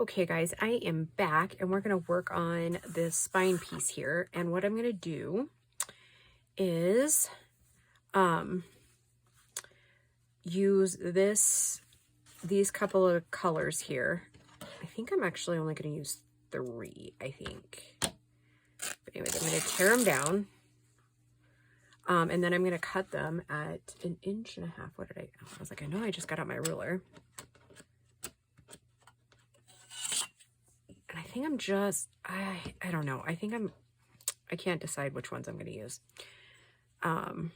Okay guys, I am back and we're going to work on this spine piece here. And what I'm going to do is use these couple of colors here. I think I'm actually only going to use 3, I think. But anyways, I'm going to tear them down. And then I'm going to cut them at 1.5 inches. What did I was like, I know I just got out my ruler. And I think I'm just, I don't know. I think I can't decide which ones I'm going to use. I'm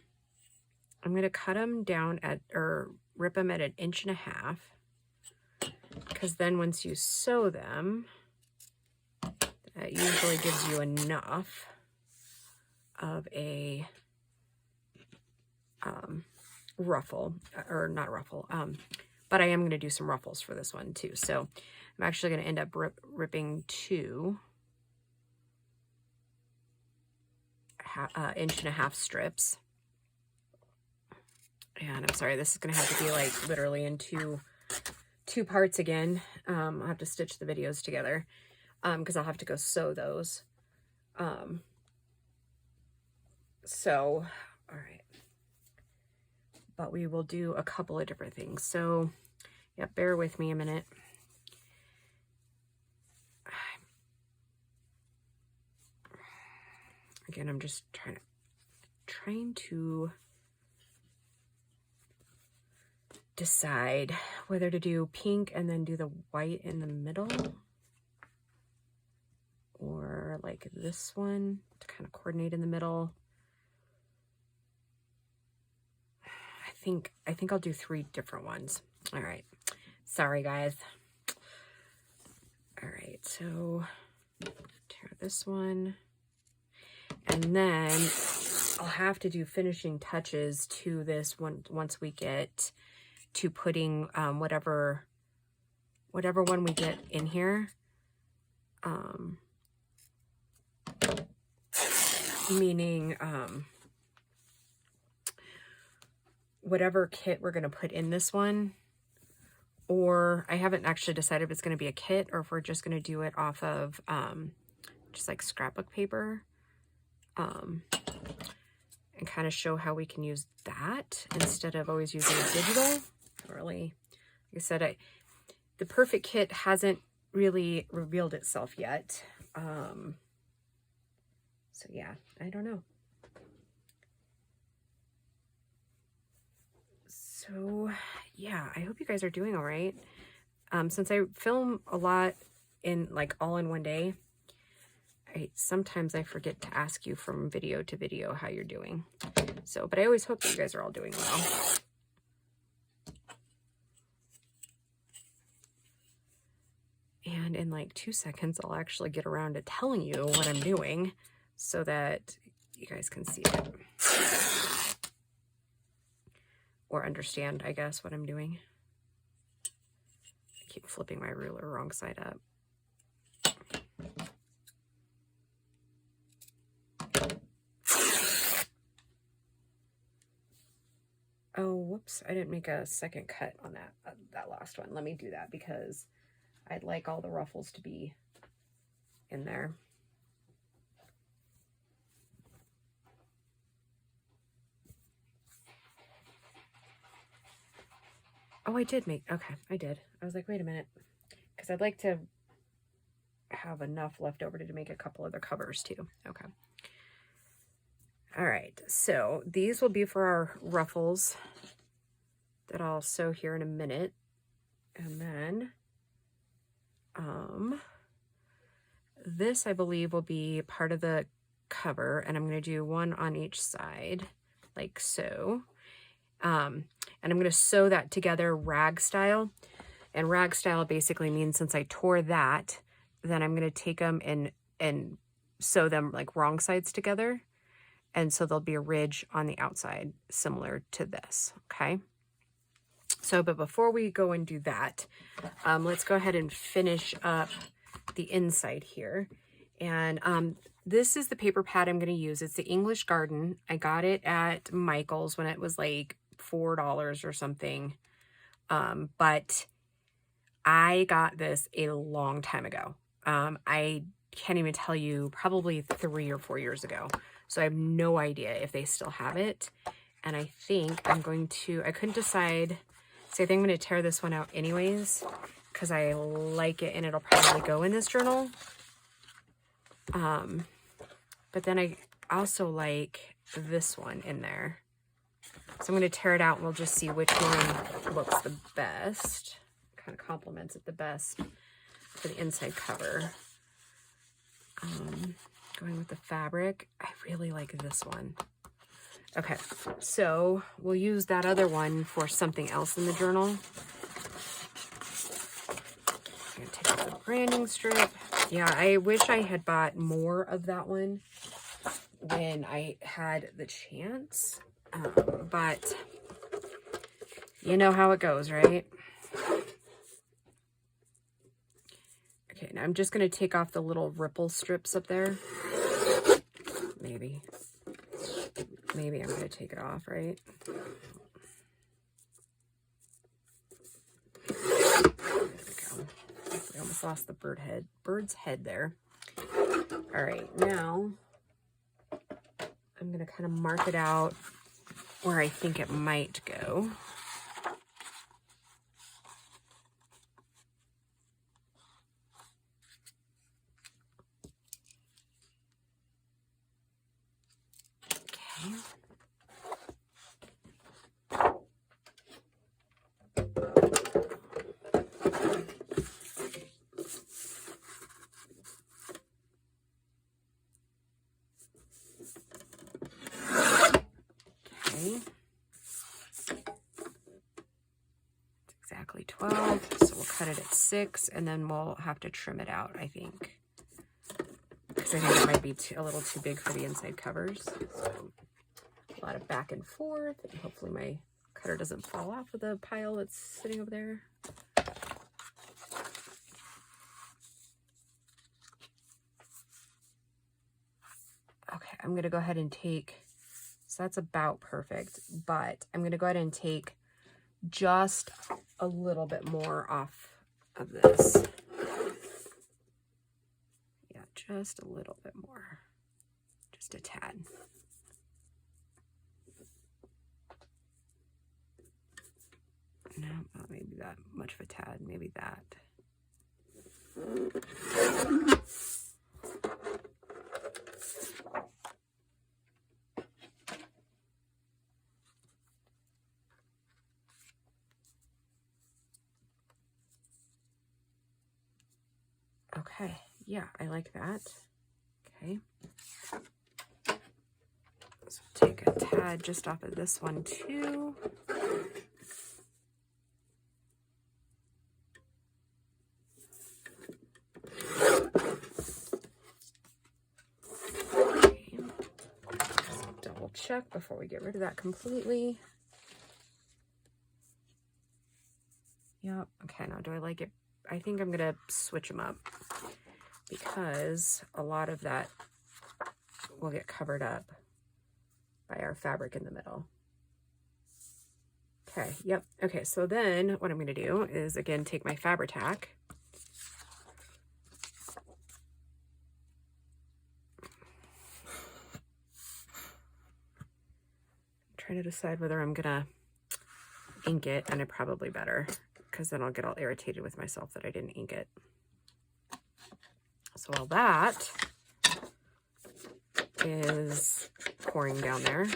going to cut them down at, or rip them at 1.5 inches. Because then once you sew them, that usually gives you enough of a ruffle, or not ruffle, but I am going to do some ruffles for this one too. So I'm actually going to end up ripping 2 1.5 inch strips. And I'm sorry, this is going to have to be like literally in two parts again. I'll have to stitch the videos together because I'll have to go sew those. So, all right. But we will do a couple of different things. So, yeah, bear with me a minute. Again, I'm just trying to decide whether to do pink and then do the white in the middle, or like this one to kind of coordinate in the middle. I think I'll do 3 different ones. All right. Sorry, guys. All right. So tear this one. And then I'll have to do finishing touches to this one once we get to putting whatever one we get in here. Meaning whatever kit we're going to put in this one, or I haven't actually decided if it's going to be a kit or if we're just going to do it off of just like scrapbook paper, and kind of show how we can use that instead of always using a digital. Really, like I said, the perfect kit hasn't really revealed itself yet. So yeah, I don't know. So yeah, I hope you guys are doing all right. Since I film a lot in like all in one day, sometimes I forget to ask you from video to video how you're doing. So, but I always hope you guys are all doing well. And in like 2 seconds, I'll actually get around to telling you what I'm doing so that you guys can see it. Or understand, I guess, what I'm doing. I keep flipping my ruler wrong side up. Oh, whoops. I didn't make a second cut on that last one. Let me do that because I'd like all the ruffles to be in there. Oh, I did make, okay, I did. I was like, wait a minute, because I'd like to have enough left over to make a couple other covers too. Okay. All right, so these will be for our ruffles that I'll sew here in a minute. And then this, I believe, will be part of the cover, and I'm going to do 1 on each side, like so. And I'm going to sew that together rag style. And rag style basically means since I tore that, then I'm going to take them and sew them like wrong sides together. And so there'll be a ridge on the outside similar to this. Okay. So, but before we go and do that, let's go ahead and finish up the inside here. And this is the paper pad I'm going to use. It's the English Garden. I got it at Michael's when it was like $4 or something. But I got this a long time ago. I can't even tell you, probably 3 or 4 years ago. So I have no idea if they still have it. And I think I'm going to, I couldn't decide. So I think I'm going to tear this one out anyways, because I like it and it'll probably go in this journal. But then I also like this one in there. So I'm going to tear it out and we'll just see which one looks the best. Kind of complements it the best for the inside cover. Going with the fabric, I really like this one. Okay, so we'll use that other one for something else in the journal. I'm gonna take off the branding strip. Yeah, I wish I had bought more of that one when I had the chance, but you know how it goes, right? Okay, now I'm just going to take off the little ripple strips up there. Maybe I'm going to take it off, right? There we go. We almost lost the bird's head there. All right, now I'm going to kind of mark it out where I think it might go. Okay. Exactly 12, so we'll cut it at 6 and then we'll have to trim it out, I think, because I think it might be a little too big for the inside covers. So a lot of back and forth, and hopefully my cutter doesn't fall off of the pile that's sitting over there. Okay, I'm going to go ahead and take, so that's about perfect, but I'm going to go ahead and take just a little bit more off of this. Yeah, just a little bit more, just a tad. No, not maybe that much of a tad, maybe that. Okay, yeah, I like that. Okay. So take a tad just off of this one too. Okay. Just double check before we get rid of that completely. Yep, okay, now do I like it? I think I'm gonna switch them up because a lot of that will get covered up by our fabric in the middle. Okay, yep. Okay, so then what I'm gonna do is again take my Fabri-Tac. Trying to decide whether I'm gonna ink it, and I probably better, because then I'll get all irritated with myself that I didn't ink it. So while that is pouring down there,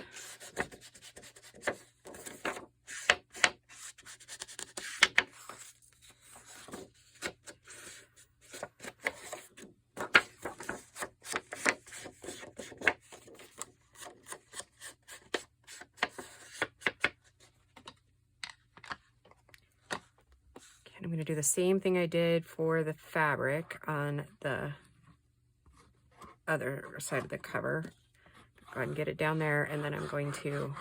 I'm going to do the same thing I did for the fabric on the other side of the cover. Go ahead and get it down there, and then I'm going to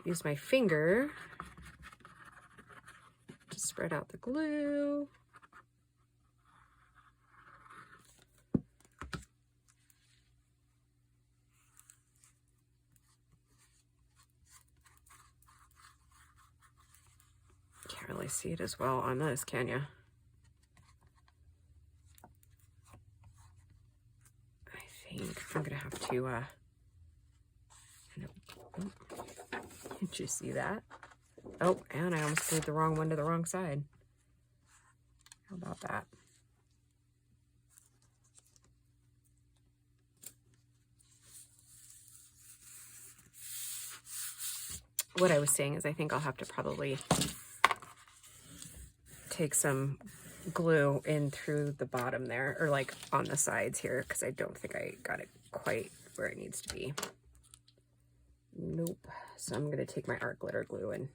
use my finger to spread out the glue. Can't really really see it as well on this, can you? I think I'm gonna have to did you see that? Oh, and I almost glued the wrong one to the wrong side. How about that? What I was saying is I think I'll have to probably take some glue in through the bottom there, or like on the sides here, because I don't think I got it quite where it needs to be. Nope. So I'm going to take my art glitter glue and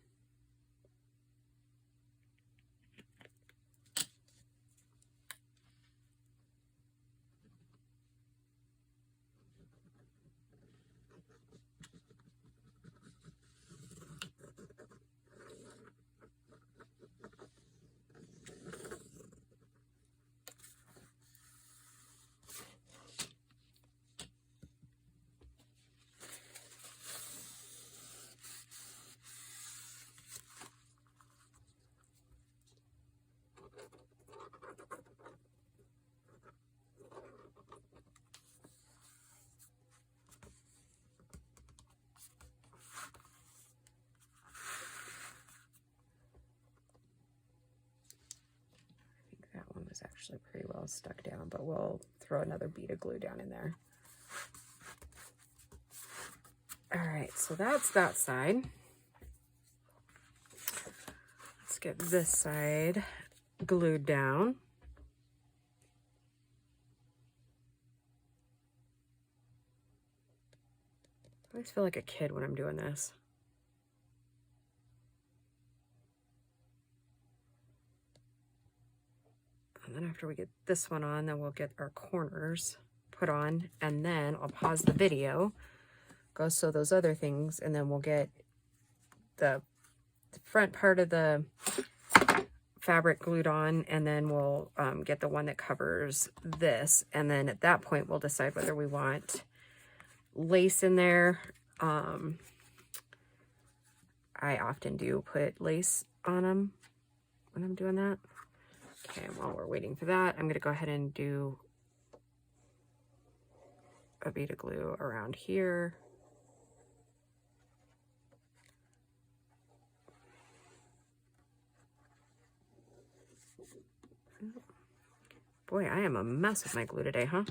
that one was actually pretty well stuck down, but we'll throw another bead of glue down in there. All right, so that's that side. Let's get this side glued down. I always feel like a kid when I'm doing this. And then after we get this one on, then we'll get our corners put on, and then I'll pause the video, go sew those other things, and then we'll get the front part of the fabric glued on, and then we'll get the one that covers this, and then at that point we'll decide whether we want lace in there. I often do put lace on them when I'm doing that. Okay, while we're waiting for that, I'm going to go ahead and do a bead of glue around here. Boy, I am a mess with my glue today, huh?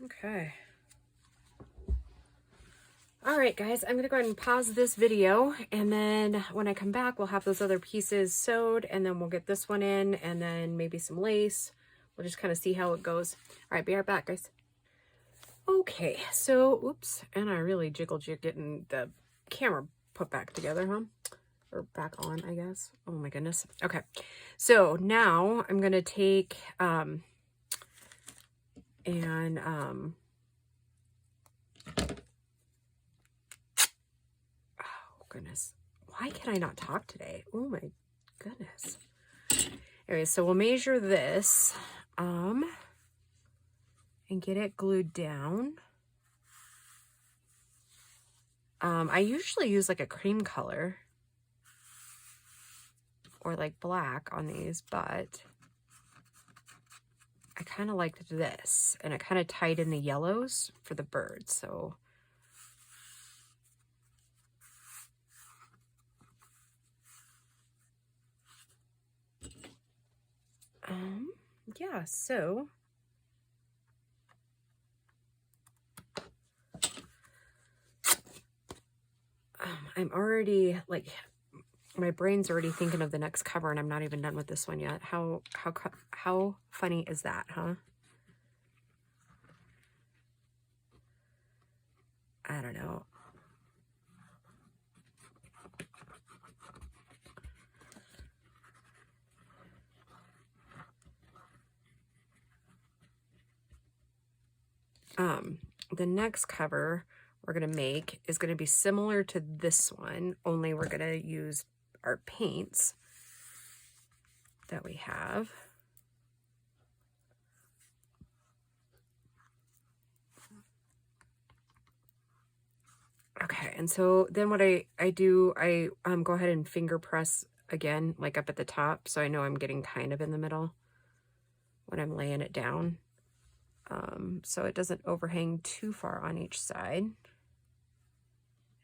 Okay. All right, guys, I'm going to go ahead and pause this video, and then when I come back, we'll have those other pieces sewed, and then we'll get this one in, and then maybe some lace. We'll just kind of see how it goes. All right, be right back, guys. Okay, so, oops, and I really jiggled you getting the camera put back together, huh? Or back on, I guess. Oh my goodness. Okay, so now I'm going to take, oh goodness, why can I not talk today? Oh my goodness. Anyway, so we'll measure this and get it glued down. I usually use like a cream color or like black on these, but I kind of liked this, and it kind of tied in the yellows for the birds. So yeah, so I'm already like, my brain's already thinking of the next cover and I'm not even done with this one yet. How funny is that, huh? I don't know. The next cover we're going to make is going to be similar to this one, only we're going to use our paints that we have. Okay, and so then what I do, I go ahead and finger press again, like up at the top, so I know I'm getting kind of in the middle when I'm laying it down. So it doesn't overhang too far on each side.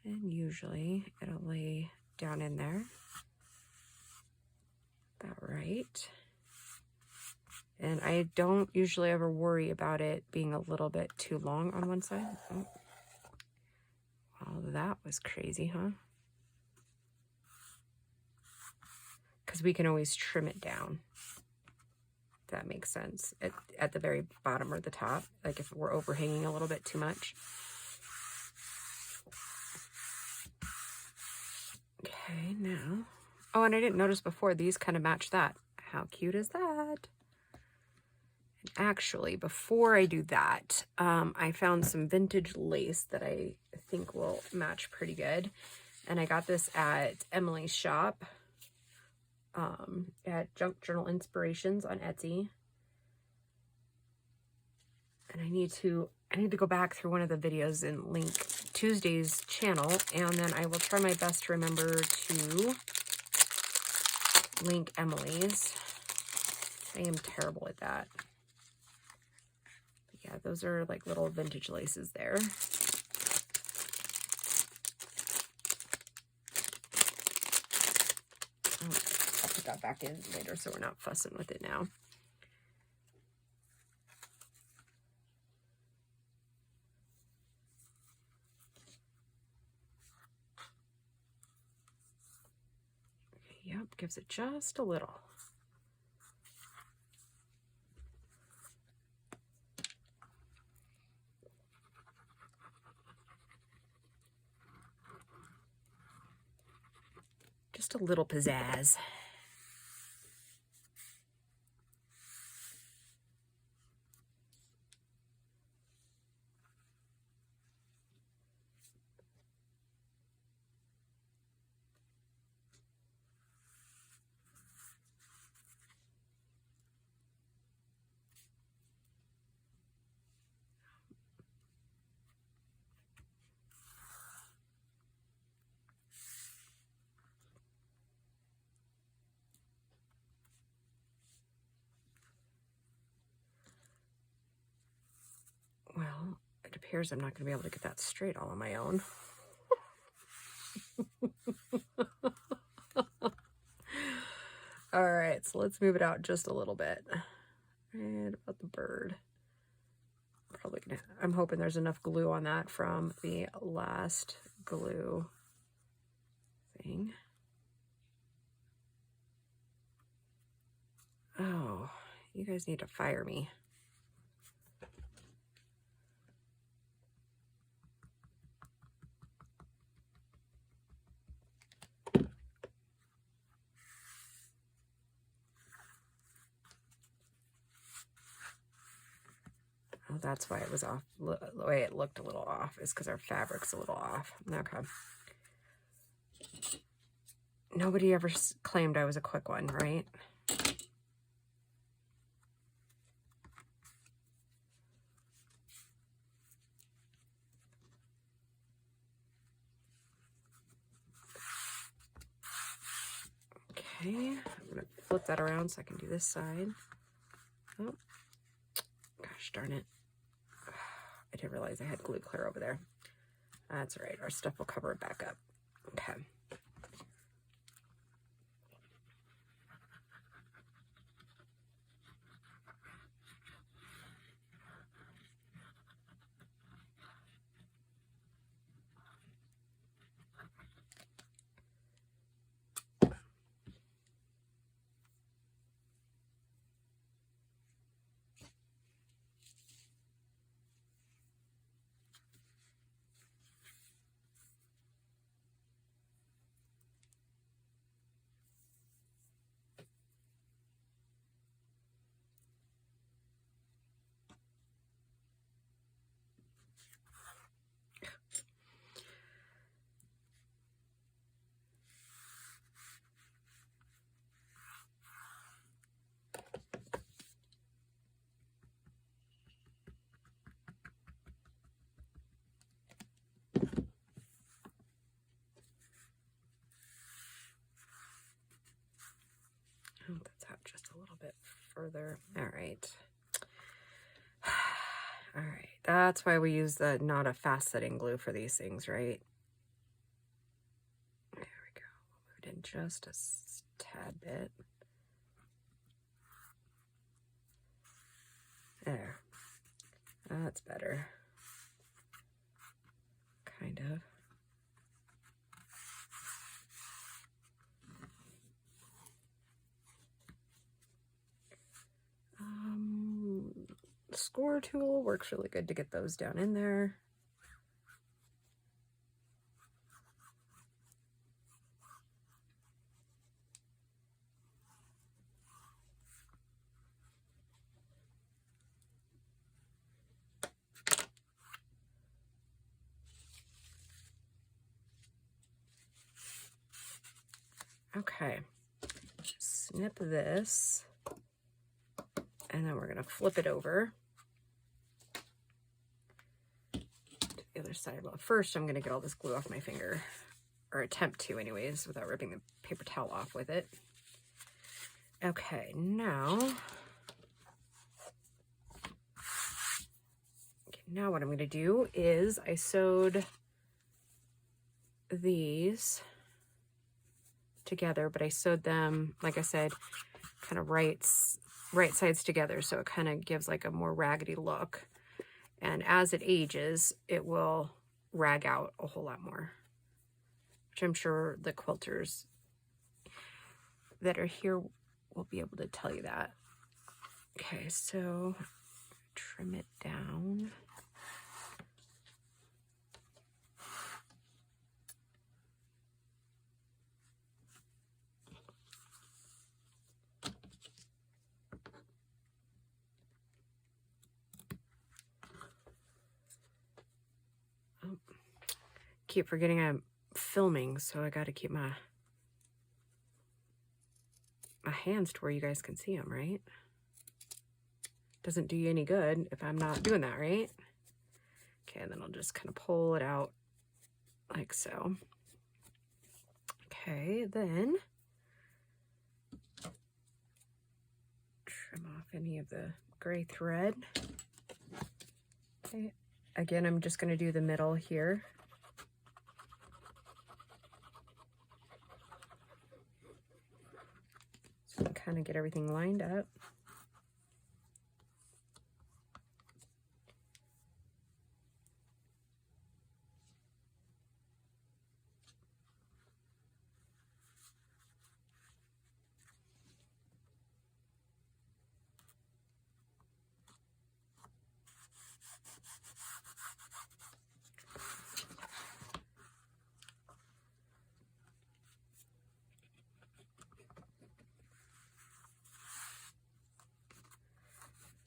And usually it'll lay down in there. About right. And I don't usually ever worry about it being a little bit too long on one side. Oh. Well, that was crazy, huh? Because we can always trim it down. If that makes sense. At the very bottom or the top, like if we're overhanging a little bit too much. Okay, now. Oh, and I didn't notice before, these kind of match that. How cute is that? And actually, before I do that, I found some vintage lace that I think will match pretty good. And I got this at Emily's shop. At Junk Journal Inspirations on Etsy. And I need to go back through one of the videos and link Tuesday's channel, and then I will try my best to remember to link Emily's. I am terrible at that. But yeah, those are like little vintage laces there. I'll put that back in later so we're not fussing with it now. Yep, gives it just a little. Just a little pizzazz. Well, it appears I'm not going to be able to get that straight all on my own. All right, so let's move it out just a little bit. And about the bird. Probably gonna, I'm hoping there's enough glue on that from the last glue thing. Oh, you guys need to fire me. Oh, that's why it was off. The way it looked a little off is because our fabric's a little off. Okay. Nobody ever claimed I was a quick one, right? Okay, I'm gonna flip that around so I can do this side. Oh, gosh darn it. I didn't realize I had glue clear over there. That's all right, our stuff will cover it back up. Okay. a little bit further. All right. All right. That's why we use the not a fast setting glue for these things, right? There we go. Move it in just a tad bit. There. That's better. Kind of. The score tool works really good to get those down in there. Okay, snip this, and then we're gonna flip it over to the other side. Well, first I'm gonna get all this glue off my finger, or attempt to anyways, without ripping the paper towel off with it. Okay, now what I'm gonna do is I sewed these together, but I sewed them, like I said, kind of right sides together, so it kind of gives like a more raggedy look. And as it ages, it will rag out a whole lot more, which I'm sure the quilters that are here will be able to tell you that. Okay, so trim it down. Keep forgetting I'm filming, so I got to keep my hands to where you guys can see them, right? Doesn't do you any good if I'm not doing that, right? Okay, and then I'll just kind of pull it out like so. Okay, then trim off any of the gray thread. Okay, again, I'm just going to do the middle here. So kind of get everything lined up.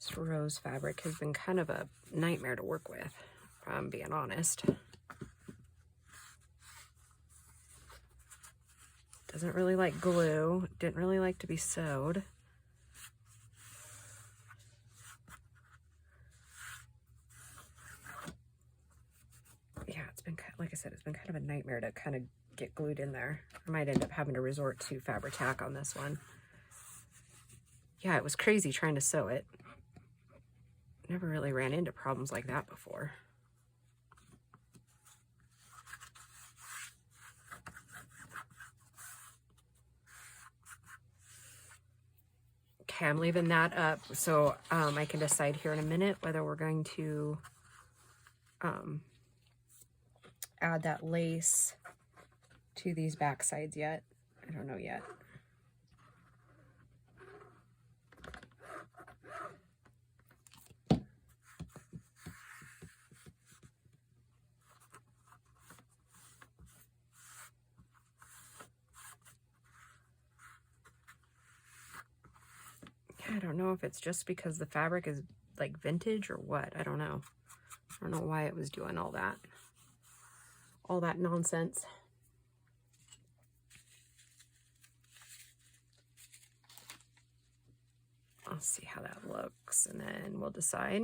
This rose fabric has been kind of a nightmare to work with, if I'm being honest. Doesn't really like glue, didn't really like to be sewed. Yeah, it's been, like I said, it's been kind of a nightmare to kind of get glued in there. I might end up having to resort to Fabri-Tac on this one. Yeah, it was crazy trying to sew it. Never really ran into problems like that before. Okay, I'm leaving that up so I can decide here in a minute whether we're going to add that lace to these back sides yet. I don't know yet. I don't know if it's just because the fabric is like vintage or what. I don't know. I don't know why it was doing all that nonsense. I'll see how that looks and then we'll decide.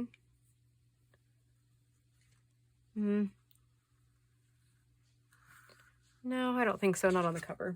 No, I don't think so. Not on the cover.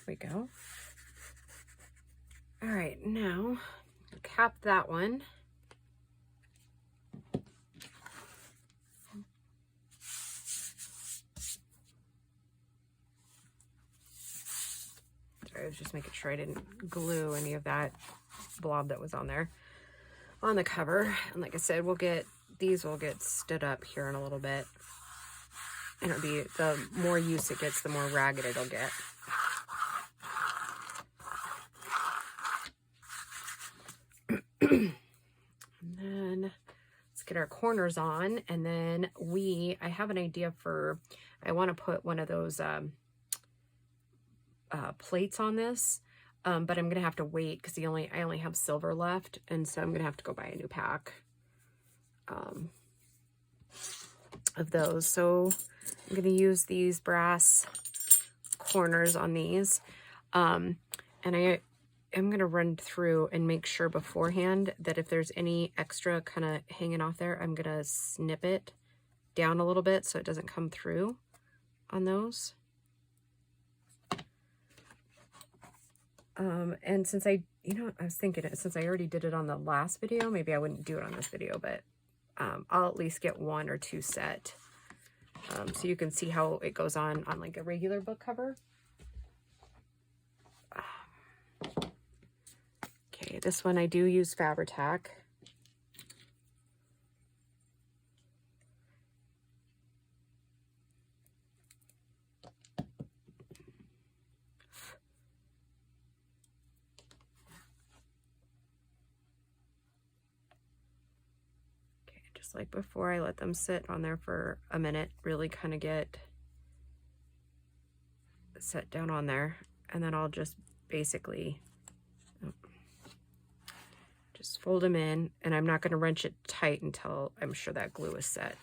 we go. All right, now cap that one. I was just making sure I didn't glue any of that blob that was on there on the cover. And like I said, these will get stood up here in a little bit. And it'll be, the more use it gets, the more ragged it'll get. And then let's get our corners on. And then I have an idea for, I want to put one of those plates on this, but I'm gonna have to wait because I only have silver left, and so I'm gonna have to go buy a new pack of those. So I'm gonna use these brass corners on these, and I am gonna run through and make sure beforehand that if there's any extra kind of hanging off there, I'm gonna snip it down a little bit so it doesn't come through on those. And since I was thinking it, since I already did it on the last video, maybe I wouldn't do it on this video, but I'll at least get 1 or 2 set, so you can see how it goes on like a regular book cover. Okay, this one I do use Fabri-Tac. Like before, I let them sit on there for a minute, really kind of get set down on there, and then I'll just basically just fold them in, and I'm not going to wrench it tight until I'm sure that glue is set.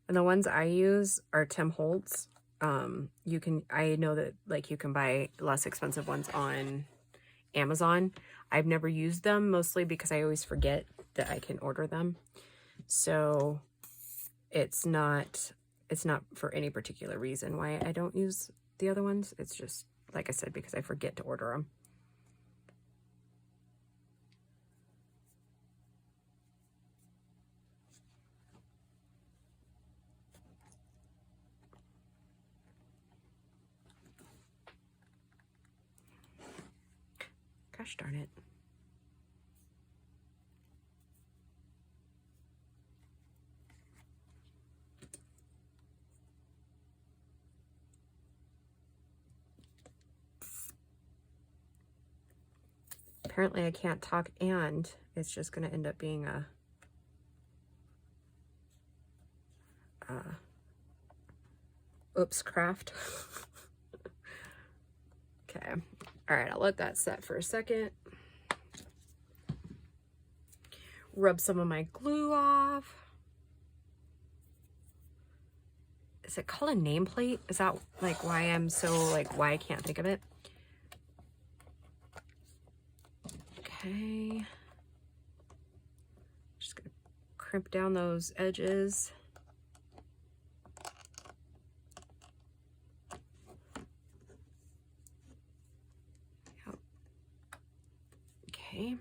And the ones I use are Tim Holtz. I know that like you can buy less expensive ones on Amazon. I've never used them, mostly because I always forget that I can order them. So it's not for any particular reason why I don't use the other ones. It's just, like I said, because I forget to order them. Gosh darn it. Apparently I can't talk, and it's just going to end up being a oops craft. Okay. All right, I'll let that set for a second. Rub some of my glue off. Is it called a nameplate? Is that like why I'm so why I can't think of it? Okay. Just gonna crimp down those edges. Okay.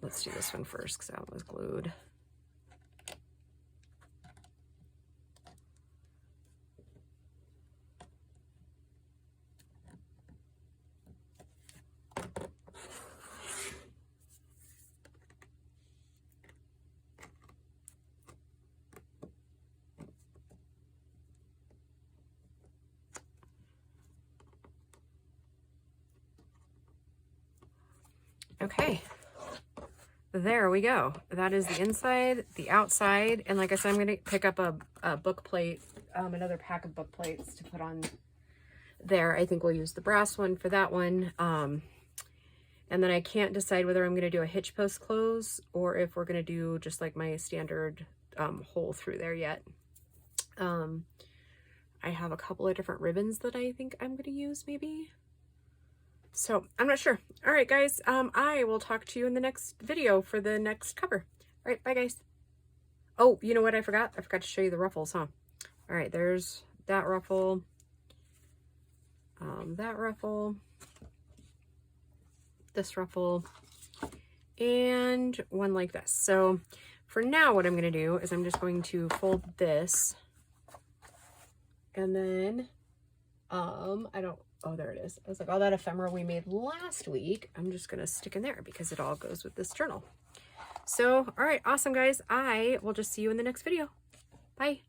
Let's do this one first because that one was glued. Okay. there we go. That is the inside, the outside. And like I said, I'm going to pick up a book plate, another pack of book plates to put on there. I think we'll use the brass one for that one. And then I can't decide whether I'm going to do a hitch post close or if we're going to do just like my standard hole through there yet. I have a couple of different ribbons that I think I'm going to use maybe. So I'm not sure. All right, guys, I will talk to you in the next video for the next cover. All right, bye, guys. Oh, you know what I forgot? I forgot to show you the ruffles, huh? All right, there's that ruffle, that ruffle, this ruffle, and one like this. So for now, what I'm going to do is I'm just going to fold this, and then oh, there it is. I was like, all that ephemera we made last week, I'm just going to stick in there because it all goes with this journal. So, all right, awesome, guys. I will just see you in the next video. Bye.